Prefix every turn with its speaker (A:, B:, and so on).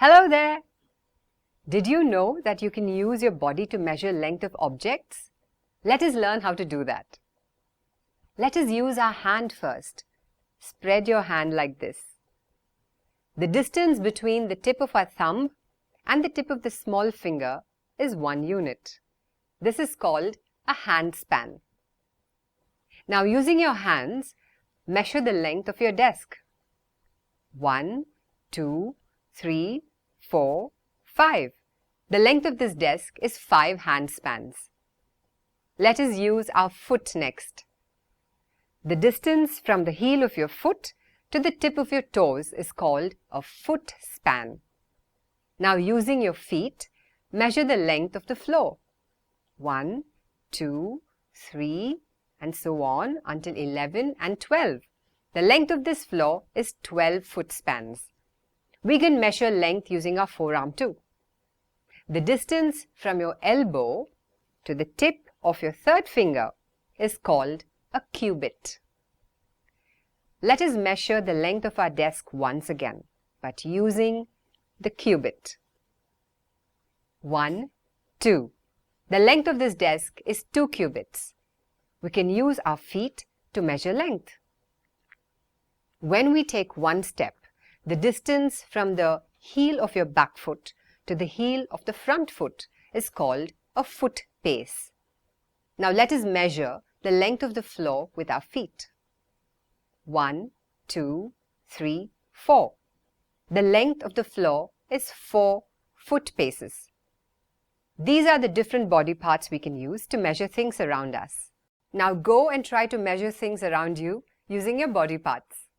A: Hello there! Did you know that you can use your body to measure length of objects? Let us learn how to do that. Let us use our hand first. Spread your hand like this. The distance between the tip of our thumb and the tip of the small finger is 1 unit. This is called a hand span. Now, using your hands, measure the length of your desk. 1, 2, 3, 4, 5. The length of this desk is 5 hand spans. Let us use our foot next. The distance from the heel of your foot to the tip of your toes is called a foot span. Now, using your feet, measure the length of the floor. 1, 2, 3, and so on until 11 and 12. The length of this floor is 12 foot spans. We can measure length using our forearm too. The distance from your elbow to the tip of your third finger is called a cubit. Let us measure the length of our desk once again, but using the cubit. 1, 2. The length of this desk is 2 cubits. We can use our feet to measure length. When we take one step, the distance from the heel of your back foot to the heel of the front foot is called a foot pace. Now let us measure the length of the floor with our feet. 1, 2, 3, 4. The length of the floor is 4 foot paces. These are the different body parts we can use to measure things around us. Now go and try to measure things around you using your body parts.